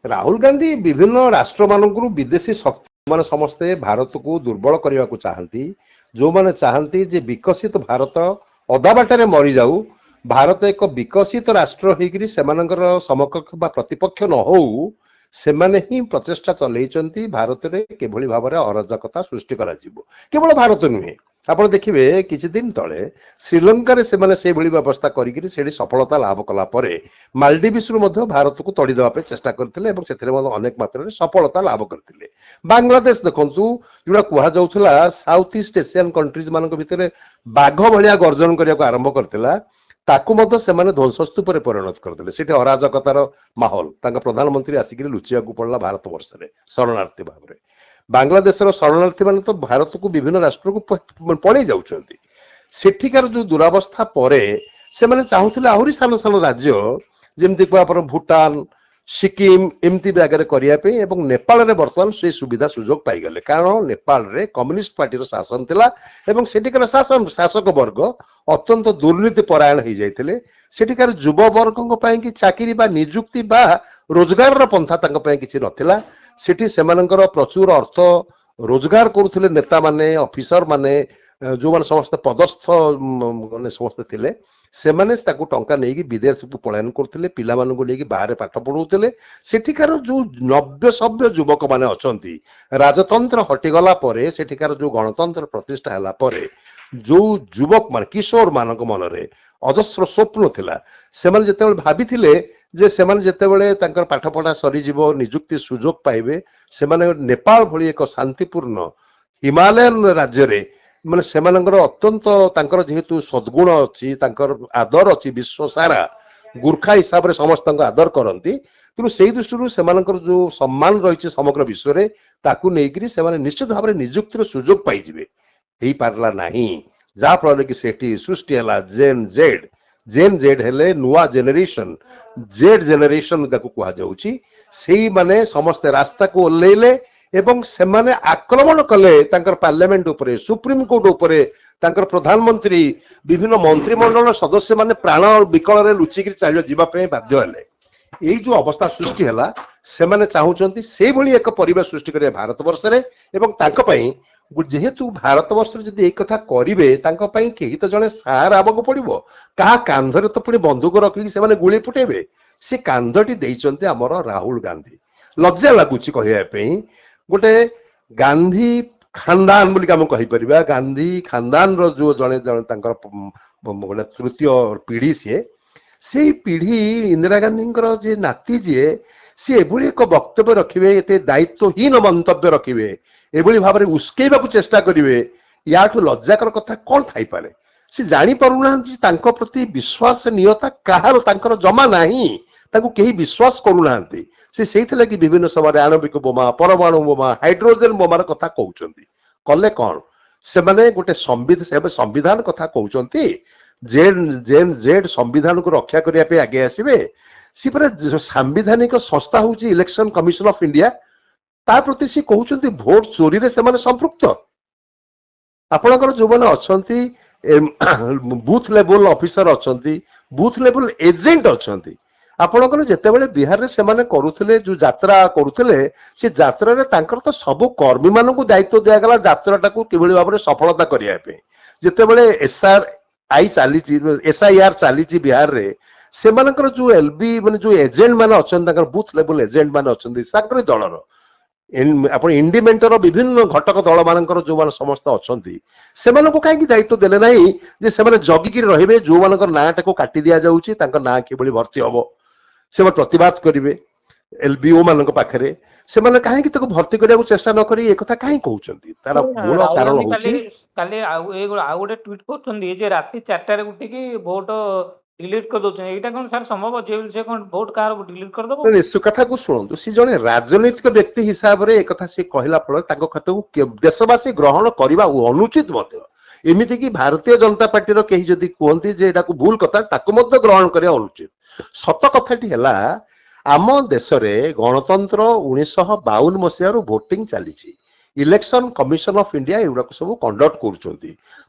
राहुल गांधी विभिन्न राष्ट्र मानकरू विदेशी शक्ति मान समस्ते भारत को दुर्बल करने को चाहती जो माने चाहती जे विकसित भारत अधा बाटर मरी जाऊ भारत एक विकसित राष्ट्र होकर सेमानंकर समकक्ष बा प्रतिपक्ष न हो सेमाने ही प्रचेष्टा चलई भारत में किभली भाव में अराजकता सृष्टि करा जिवो केवल भारत नुहे आपण देखिए किछि दिन तले श्रीलंका से व्यवस्था करी सफलता लाभ कला परे मालदीव्स रु मध्य भारत को तड़ी देवा चेष्टा करथिले एवं सेथिरे अनेक मात्रा सफलता लाभ करथिले। बांग्लादेश देखंतु जोड़ा कुहा जाउथला साउथ ईस्ट एशियन कंट्रीज मान भितर बाघ भलिया गर्जन करिया को आरंभ करथिला ताकू मध्य सेमाने ध्वंसस्तूप परिणत करथिले सेठी अराजकतार माहौल तांका प्रधानमंत्री आसिक लुचिया को पड़ला भारत वर्ष में शरणार्थी भाव में बांग्लादेश शरणार्थी मान तो भारत को विभिन्न राष्ट्र को पड़े जाउछंती सेठिकार जो दुरावस्था परे से माने चाहूथिले आहुरी सान सान राज्य जेमति को आपण भूटान सिक्किम एमती जगह करिया पे एवं नेपाल रे वर्तमान से सुविधा सुजोग पाई गले कारण नेपाल रे कम्युनिस्ट पार्टी रो शासन थिला एवं सेठिकार शासक वर्ग अत्यंत दुर्नीति परायण हो जाइथिले सेठिकार युव वर्ग पई कि चाकरी बा नियुक्ति बा रोजगार रो पंथा तंक पई किछि नथिला सेठी सेमानंकर प्रचुर अर्थ रोजगार करुथिले नेता माने ऑफिसर माने जो माने समस्त पदस्थ माने समस्त थिले सेमाने ताकू टंका नेकी विदेश को पलायन करथिले पिला मानन को लेकी बाहर पाठ पढौथिले सेठिकार जो नव्य सभ्य युवक माने अछंती राजतंत्र हटिगला परे सेठिकार जो गणतंत्र प्रतिष्ठा हला परे जो युवक मान किशोर मानक मनरे अजस्र स्वप्न थिला सेमाने जेतेबेले भाबिथिले जे सेमाने जेतेबेले तांकर पाठ पढ़ा सरी जीवो नियुक्ति सुजोग पाइबे सेमाने नेपाल भली एक शांतिपूर्ण हिमालयन राज्य रे माने सेमानंकर अत्यंत तांकर जेहेतु सद्गुण अछि तांकर आदर अछि विश्व सारा गुर्खा हिसाब रे समस्त आदर करंती किंतु सेही दृष्टि सेमानंकर जो सम्मान रही समग्र विश्व रे ताकू नेकरी सेमाने निश्चित भाव में नियुक्तिर सुजोग पाई जिवे एही पारला नाही जा फल कि सेठी सृष्टि हला जेन जेड हेले नुआ जेनेरेशन जेड जेनेरेशन ताकू कुहा जाउची सेही माने समस्त रास्ता को ओल्लेले एवं सेमाने आक्रमण कले तांकर पार्लियामेंट उपरे सुप्रीम कोर्ट उपरे तांकर प्रधानमंत्री विभिन्न मंत्रिमंडल सदस्य माने प्राण विकल रे लुचिक चल जीवा पे बाध्य हेले एई जो अवस्था सृष्टि हला सेमाने चाहुचंती से भली एक परिवेश सृष्टि करे भारत वर्ष रे एवं तांको पई जेहेतु भारत वर्ष जदि एक कथा करिवे तांको पई केही तो जने सार आबको पड़िबो कहा कांधरे तो पुणी बंदूक रखिक सेमाने गुली फुटेबे से कांधटी देइचंती हमर राहुल गांधी लज्जा लागुची कहया पई गोटे गांधी खानदान बोली आम कहीपर गांधी खानदान रो जो जड़े जड़े तृतीय पीढ़ी से पीढ़ी इंदिरा गांधी जे नाती जी सी एभली एक वक्तव्य रखिए एते दायित्वहीन मंतव्य रखिए एभली भाव में उस्केबा चेष्टा करेंगे याठू लज्जाकर कथा कौन थाईपे सी जानी पारुना प्रति विश्वासनीयता कहार तांकर जमा नाही ताकू केही विश्वास करूना से कि विभिन्न समय आणविक बोमा परमाणु बोमा हाइड्रोजेन बोमार कथा कहउचंती कले कौन से माने गोटे संविधान कथा कहउचंती जेड संविधान को रक्षा करने पे आगे आसबे सी पर सांविधानिक संस्था हूँ इलेक्शन कमिशन ऑफ इंडिया ता प्रति सी कहउचंती भोट चोरी रे से माने संपृक्त आपणकर जो मैंने अच्छा बूथ लेवल ऑफिसर अच्छा बूथ लेवल एजेंट अच्छा आपणकर जितेबाला बिहार में से करुले जो यात्रा करुले से यात्रा रे तांकर तो सबु कर्मी मानक दायित्व दिगला यात्राटा को किभली भाव में सफलता करने जितेबाला एसआईआर चली बिहार रे से जो एलबी माने जो एजेंट माने अच्छा बूथ लेवल एजेंट माने अच्छा दलर आप इंडिमेंटर विभिन्न घटक दल मानकर जो मान समस्त अच्छा से कहीं दायित्व देले नहीं जे से जगिकी रहिबे जो मानकर नाटा को काटी दिया जाउची तांकर ना किभली भर्ती हबो से प्रतिवाद करेंगे एलबीओ मान पाखे से कहीं भर्ती करने चेष्टा न करी एक कथा कहीं कहउचंती तार मूल कारण होची काले आ गोटे ट्वीट करछंती जे राती 4 उठी की वोट डिलीट कर दोछन एटा कोन सर संभव जे से कोन वोट कार डिलीट कर दबो नहीं से कथा को सुनंतु सी जने राजनीतिक व्यक्ति हिसाब रे एक कथा से कहला फल ताको कथा को देशवासी ग्रहण करबा अनुचित मत एमिति कि भारतीय जनता पार्टी रो केही जदी कहंती जे एटा को भूल कथा ताको मध्य ग्रहण करिया अनुचित सत कथाटी है आम देश में गणतंत्र 1952 मसीह भोटिंग चली इलेक्शन कमिशन ऑफ इंडिया एगुड़ा सब कंडक्ट कर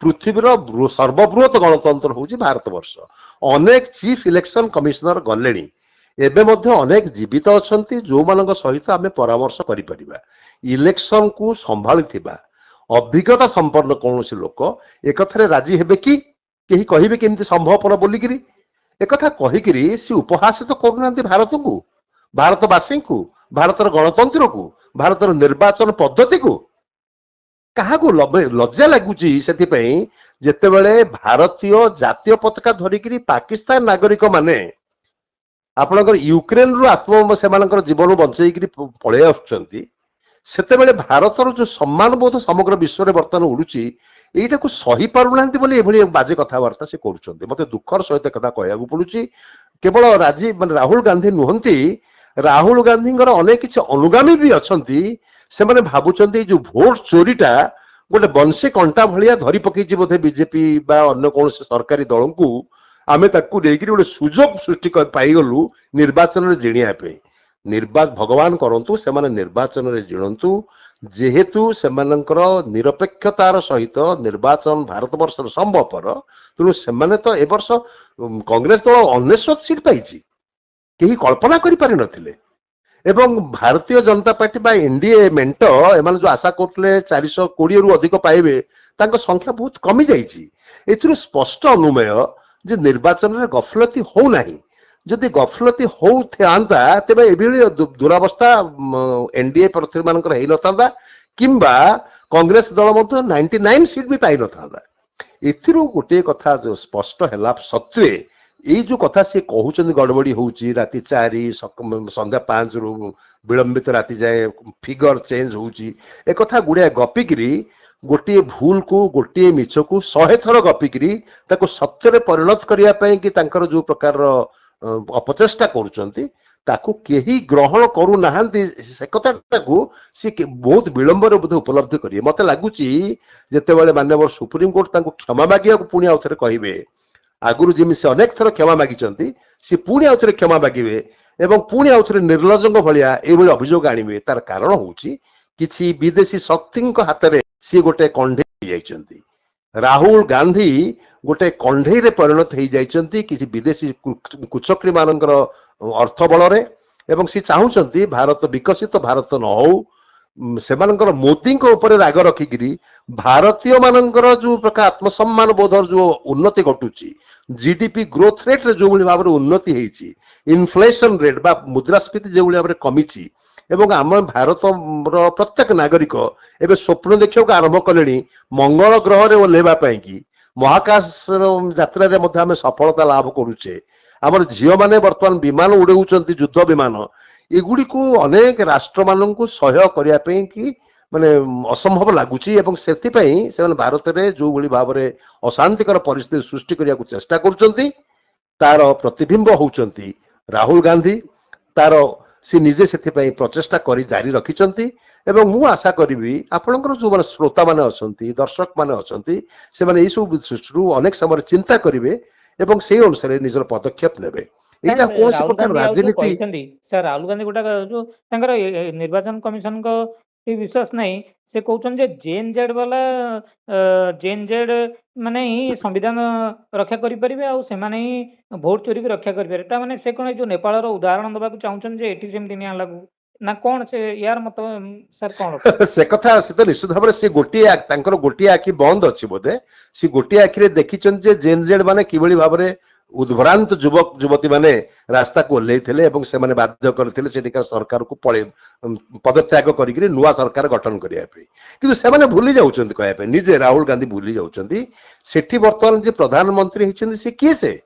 पृथ्वीर सर्वबृहत गणतंत्र हूँ भारत वर्ष अनेक चीफ इलेक्शन कमिशनर गले ଏବେ ମଧ୍ୟ ଅନେକ ଜୀବିତ ଅଛନ୍ତି ଯୋଉମାନଙ୍କ ସହିତ ଆମେ ପରାମର୍ଶ କରିପାରିବା। ଇଲେକ୍ସନ କୁ ସମ୍ଭାଳିଥିବା ଅଭିଜ୍ଞତା ସମ୍ପନ୍ନ କୌଣସି ଲୋକ ଏକଥାରେ ରାଜି ହେବେ କି? କେହି କହିବେ କେମିତି ସମ୍ଭବପର ବୋଲିକିରି? एकथा कहिकिरी सी उपहास तो करूनांती भारतକୁ, भारतवासीଙ୍କୁ, भारतर गणतंत्र को, भारतर निर्वाचन पद्धति को। काहाकू लज्जा लगुची सेथिपई जेतेबेले भारतीय जातीय पताका धरिकिरी पाकिस्तान नागरिक माने आपणकर यूक्रेन रु आत्म सेमानकर जीवन बंचेइकिरी पळे आछुचंती, सेतेबेले भारतर जो सम्मान बोध समग्र विश्व रे वर्तमान उडुची एटा को सही पारुनांती बोली एभली बाजे कथावार्ता से करूचंती। मते दुखर सहित कथा कहयाकू पडुची। केवल राजीव माने राहुल गांधी नुहंती, राहुल गांधीଙ୍କର अनेक किछि अनुगामी भी अछंती। से माने भाबुचंती जो भोट चोरीटा गोटे बंशी कंटा भलिया धरी पकेइछि बोधे बीजेपी बा अन्य कौनसी सरकारी दलଙ୍କୁ आमे ताकू नेकिरी गोटे सुजोग सृष्टि कर पाइगलु निर्वाचन रे जिणिया पे। भगवान करंतु से माने निर्वाचन रे जिणंतु, जेहेतु सेमानंकर निरपेक्षतार सहित निर्वाचन भारत वर्ष संभवपर, तेणु सेमाने तो ए वर्ष कांग्रेस दल 19 सीट पाइछि, केही कल्पना करि पारि नथिले। एवं भारतीय जनता पार्टी बा एनडीए मेंट एमान जो आशा करथले 420 रु अधिक पाइबे, तांको संख्या बहुत कमी जाइछि। एथिरु स्पष्ट अनुमेय जे निर्वाचन रे गफलती हो नाही। जदि गफलती होता तेबे एभली दुरावस्था एनडीए प्रार्थी मानकर हेई नथांदा, किंबा कांग्रेस दल मध्य 99 सीट भी पाई नथांदा। एथिरु गोटे कथा जो स्पष्ट हैला सत्वे एई जो कथा से कहउचंदी गड़बड़ी होउची, राति 4 संध्या 5 रु विलंबित राति जाए फिगर चेंज होउची, ए कथा गुड़िया गपिकिरी गोटे भूल को गोटे मिछ को 100 थर गपिकिरी ताको सत्य परिणत करिया पई कि तांकर जो प्रकार अपचेष्टा करुचंती ताकू केही ग्रहण करू नाहंती। से कथाटाकू सी बहुत विलंब रे बोध उपलब्धि करिए। मते लागुची जेतेबेले माननीय सुप्रीम कोर्ट तांको क्षमा मागिया को पुणी आउथरे कहिबे, आगुरु जिमि से अनेक थर क्षमा मागिचंती सी पुणी आउथरे क्षमा मागिबे एवं पुणी आउथरे निर्लजंग भलिया एभली अभियोग आनिबे। तार कारण होउची किछि विदेशी शक्तिंक हातरे सी गोटे कंढे जाइचंती। राहुल गांधी गोटे कंढे रे परिणत हो जाइचंती किसी विदेशी कुचक्री मानकर अर्थ बल एवं सी चाहूचंती भारत विकसित भारत न हो। सेमानकर मोदी ऊपर राग रखिकी भारतीय मानकर जो प्रकार आत्मसम्मान बोधर जो उन्नति घटुची, जीडीपी ग्रोथ रेट रे जो भाव उन्नति होइची, इन्फ्लेशन रेट बा मुद्रास्फीति जो भाव कमिची, एवं आम भारत प्रत्येक नागरिक एवं स्वप्न देखा आरंभ कले मंगल ग्रह रे ओल्हेबा पई कि महाकाश यात्रा रे मध्य आम सफलता लाभ करुचे। आमर झील माने वर्तमान विमान उड़ाउचंती, युद्ध विमान, एगुड़ी को अनेक राष्ट्र मान को सहयोग करिया पई कि माने असंभव लगुची। एवं सेथिपई से भारत रे जो भली भाव रे अशांतिकर परिस्थिति सृष्टि करिया को चेष्टा करुचंती, तार प्रतिबिंब होउचंती राहुल गांधी। तार सी निजे से प्रचेषा करी जारी रखिंट। मु आशा करी आपणकर जो मैंने श्रोता मैंने अच्छा, दर्शक मैंने अच्छा, से मैंने सब दृष्टि अनेक समय चिंता करेंगे और से अनुसार निजर पदक्षेप नेबे। एटा कौन से प्रकार राजनीति सर राहुल गांधी गोटा जो निर्वाचन कमिशन को विश्वास नहीं, से कहउछन जे जेएनजेड वाला जेएनजेड माने ही संविधान रक्षा करि परिबे आ से माने ही भोट चोरी को रक्षा करि परिबे। ता माने से कोन जो नेपाल रो उदाहरण दबा को चाहउछन जे एटी सेमति निया लागू ना कोन से यार मतलब सर कोन से कथा से तो निश्चित भाव से गोटिए तांकर गोटिए आखि बंद अछि बोधे। से गोटिए आखि रे देखिछन जे जेएनजेड माने किबळी भाव रे उद्भ्रांत युवक युवती माने रास्ता को ओल्हेइथिले एवं से माने बाध्य करथिले सेटिका सरकार को पळे पदत्याग करिकरी नुआ सरकार गठन करिया पे। किंतु से माने भूली जाउचंती कहया पे, निजे राहुल गांधी भूली जाउचंती सेठी वर्तमान जे प्रधानमंत्री हिचंती से किए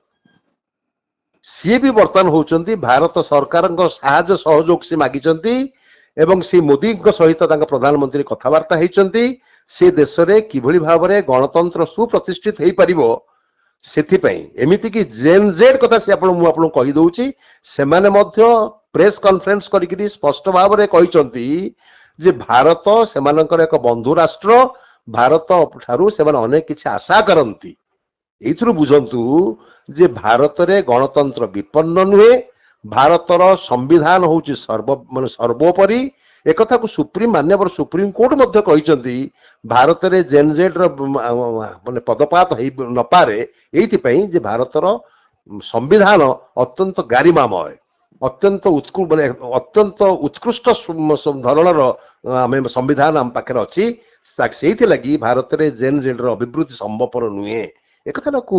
सी भी वर्तमान होउचंती भारत सरकार साहाय्य सहयोग से मागिचंती एवं से मोदी सहित प्रधानमंत्री कथबार्ता होइचंती। से देश रे किभली भाव रे गणतंत्र सुप्रतिष्ठित हेई परिबो सेथिपई एमिति कि जेएनजेड कथा से आपन कहि दउची। से माने मध्य प्रेस कॉन्फ्रेंस करिकरी स्पष्ट भाव रे कहिचंती जे भारत सेमानकर एक बंधु राष्ट्र, भारत ठारू से माने अनेक किछि आशा करंती। एथुरु बुझंतु जे भारत रे गणतंत्र विपन्न नुहे, भारतर संविधान होउची सर्वोपरि। एक कथा को सुप्रीम मान्यवर सुप्रीम कोर्ट मध्य कहिचंती भारत रे जेएनजेड रो माने पदपात हेई न पारे, एइति पई जे भारतर संविधान अत्यंत गारिमामय। ଅତ୍ୟନ୍ତ ମାନେ ଅତ୍ୟନ୍ତ ଉତ୍କୃଷ୍ଟ ଧରଣର ଆମେ ସମ୍ବିଧାନ ଆମ ପାଖରେ ଅଛି। ସେଇଥିଲାଗି ଭାରତରେ ଜେନ୍ ଜେଡ୍ ର ଅଭିବୃଦ୍ଧି ସମ୍ଭବପର ନୁହେଁ। ଏ କଥାଟାକୁ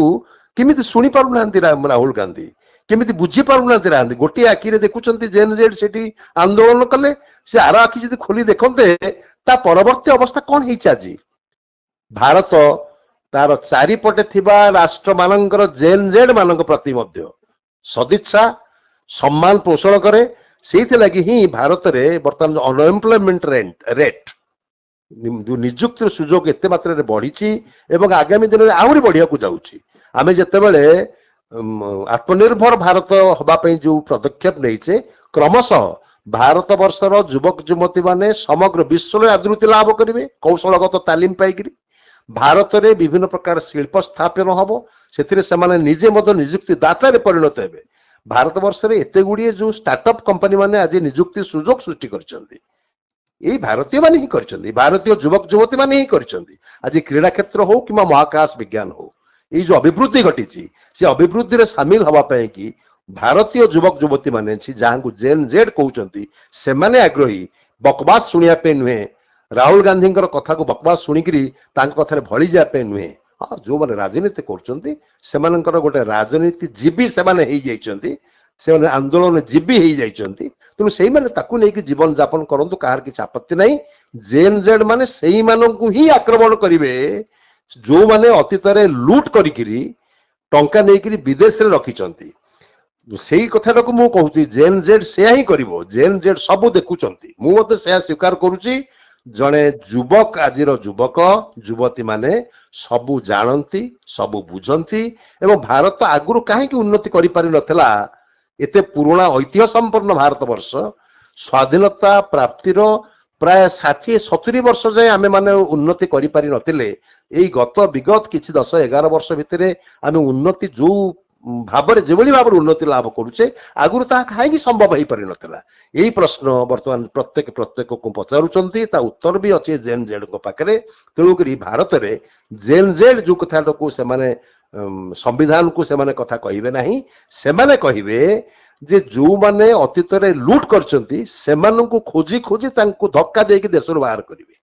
କେମିତି ଶୁଣି ପାରୁନାହାନ୍ତି ରାହୁଲ ଗାନ୍ଧୀ, କେମିତି ବୁଝି ପାରୁନାହାନ୍ତି ରାହୁଲ। ଗୋଟିଏ ଆଖିରେ ଦେଖୁଛନ୍ତି ଜେନ୍ ଜେଡ୍ ସେଠି ଆନ୍ଦୋଳନ କଲେ, ସେ ଆର ଆଖି ଯଦି ଖୋଲି ଦେଖନ୍ତେ ତା ପରବର୍ତ୍ତୀ ଅବସ୍ଥା କଣ ହେଇଛି। ଆଜି ଭାରତ ତାର ଚାରିପଟେ ଥିବା ରାଷ୍ଟ୍ର ମାନଙ୍କର ଜେନ୍ ଜେଡ୍ ମାନଙ୍କ ପ୍ରତି ମଧ୍ୟ ସଦିଚ୍ଛା ସମ୍ମାନ ପୋଷଣ କରେ। ସେଇଥିଲାଗି ହିଁ ଭାରତରେ ବର୍ତ୍ତମାନ ଅନଏମ୍ପ୍ଲୟମେଣ୍ଟ ରେଟ୍ ନିଯୁକ୍ତିର ସୁଯୋଗ ଏତେ ମାତ୍ରାରେ ବଢିଛି ଏବଂ ଆଗାମୀ ଦିନରେ ଆହୁରି ବଢିବାକୁ ଯାଉଛି। ଆମେ ଯେତେବେଳେ ଆତ୍ମନିର୍ଭର ଭାରତ ହବା ପାଇଁ ଯୋଉ ପଦକ୍ଷେପ ନେଇଛେ, କ୍ରମଶଃ ଭାରତ ବର୍ଷର ଯୁବକ ଯୁବତୀ ମାନେ ସମଗ୍ର ବିଶ୍ୱରେ ଆଦୃତି ଲାଭ କରିବେ କୌଶଳଗତ ତାଲିମ ପାଇକିରି। ଭାରତରେ ବିଭିନ୍ନ ପ୍ରକାର ଶିଳ୍ପ ସ୍ଥାପନ ହବ, ସେଥିରେ ସେମାନେ ନିଜେ ମଧ୍ୟ ନିଯୁକ୍ତି ଦାତାରେ ପରିଣତ ହେବେ। ଭାରତ ବର୍ଷରେ ଏତେ ଗୁଡିଏ ଯୋଉ ଷ୍ଟାର୍ଟଅପ୍ କମ୍ପାନୀ ମାନେ ଆଜି ନିଯୁକ୍ତି ସୁଯୋଗ ସୃଷ୍ଟି କରିଛନ୍ତି, ଏଇ ଭାରତୀୟ ମାନେ ହିଁ କରିଛନ୍ତି, ଭାରତୀୟ ଯୁବକ ଯୁବତୀ ମାନେ ହିଁ କରିଛନ୍ତି। ଆଜି କ୍ରୀଡା କ୍ଷେତ୍ର ହଉ କିମ୍ବା ମହାକାଶ ବିଜ୍ଞାନ ହଉ, ଏଇ ଯୋଉ ଅଭିବୃଦ୍ଧି ଘଟିଛି, ସେ ଅଭିବୃଦ୍ଧିରେ ସାମିଲ ହବା ପାଇଁ କି ଭାରତୀୟ ଯୁବକ ଯୁବତୀ ମାନେ ଯାହାଙ୍କୁ ଜେନ୍ ଜେଡ୍ କହୁଛନ୍ତି, ସେମାନେ ଆଗ୍ରହୀ। ବକବାସ ଶୁଣିବା ପାଇଁ ନୁହେଁ, ରାହୁଲ ଗାନ୍ଧୀଙ୍କର କଥାକୁ ବକବାସ ଶୁଣିକିରି ତାଙ୍କ କଥାରେ ଭଳି ଯିବା ପାଇଁ ନୁହେଁ। ହଁ, ଯୋଉମାନେ ରାଜନୀତି କରୁଛନ୍ତି ସେମାନଙ୍କର ଗୋଟେ ରାଜନୀତି ଜୀବୀ ସେମାନେ ହେଇଯାଇଛନ୍ତି, ସେମାନେ ଆନ୍ଦୋଳନ ଜୀବୀ ହେଇଯାଇଛନ୍ତି। ତେଣୁ ସେଇମାନେ ତାକୁ ନେଇକି ଜୀବନ ଯାପନ କରନ୍ତୁ, କାହାର କିଛି ଆପତ୍ତି ନାହିଁ। ଜେନ୍ ଜେଡ୍ ମାନେ ସେଇମାନଙ୍କୁ ହିଁ ଆକ୍ରମଣ କରିବେ ଯୋଉମାନେ ଅତୀତରେ ଲୁଟ କରିକିରି ଟଙ୍କା ନେଇକିରି ବିଦେଶରେ ରଖିଛନ୍ତି। ସେଇ କଥାଟାକୁ ମୁଁ କହୁଛି, ଜେନ୍ ଜେଡ୍ ସେୟା ହିଁ କରିବ। ଜେନ୍ ଜେଡ୍ ସବୁ ଦେଖୁଛନ୍ତି, ମୁଁ ମଧ୍ୟ ସେୟା ସ୍ୱୀକାର କରୁଛି। ଜଣେ ଯୁବକ, ଆଜିର ଯୁବକ ଯୁବତୀ ମାନେ ସବୁ ଜାଣନ୍ତି, ସବୁ ବୁଝନ୍ତି ଏବଂ ଭାରତ ଆଗରୁ କାହିଁକି ଉନ୍ନତି କରିପାରି ନଥିଲା। ଏତେ ପୁରୁଣା ଐତିହ୍ୟ ସମ୍ପନ୍ନ ଭାରତ ବର୍ଷ ସ୍ୱାଧୀନତା ପ୍ରାପ୍ତିର ପ୍ରାୟ 60-70 ବର୍ଷ ଯାଏ ଆମେ ମାନେ ଉନ୍ନତି କରିପାରି ନଥିଲେ। ଏଇ ବିଗତ କିଛି 10-11 ବର୍ଷ ଭିତରେ ଆମେ ଉନ୍ନତି ଯୋଉ ଭାବରେ ଯେଭଳି ଭାବରେ ଉନ୍ନତି ଲାଭ କରୁଛେ, ଆଗରୁ ତାହା କାହିଁକି ସମ୍ଭବ ହେଇପାରି ନଥିଲା। ଏଇ ପ୍ରଶ୍ନ ବର୍ତ୍ତମାନ ପ୍ରତ୍ୟେକକୁ ପଚାରୁଛନ୍ତି, ତା ଉତ୍ତର ବି ଅଛି ଜେନ୍ ଜେଡ୍ଙ୍କ ପାଖରେ। ତେଣୁକରି ଭାରତରେ ଜେନ୍ ଜେଡ୍ ଯୋଉ କଥାଟାକୁ ସେମାନେ ସମ୍ବିଧାନକୁ ସେମାନେ କଥା କହିବେ ନାହିଁ, ସେମାନେ କହିବେ ଯେ ଯୋଉମାନେ ଅତୀତରେ ଲୁଟ କରିଛନ୍ତି ସେମାନଙ୍କୁ ଖୋଜି ଖୋଜି ତାଙ୍କୁ ଧକ୍କା ଦେଇକି ଦେଶରୁ ବାହାର କରିବେ।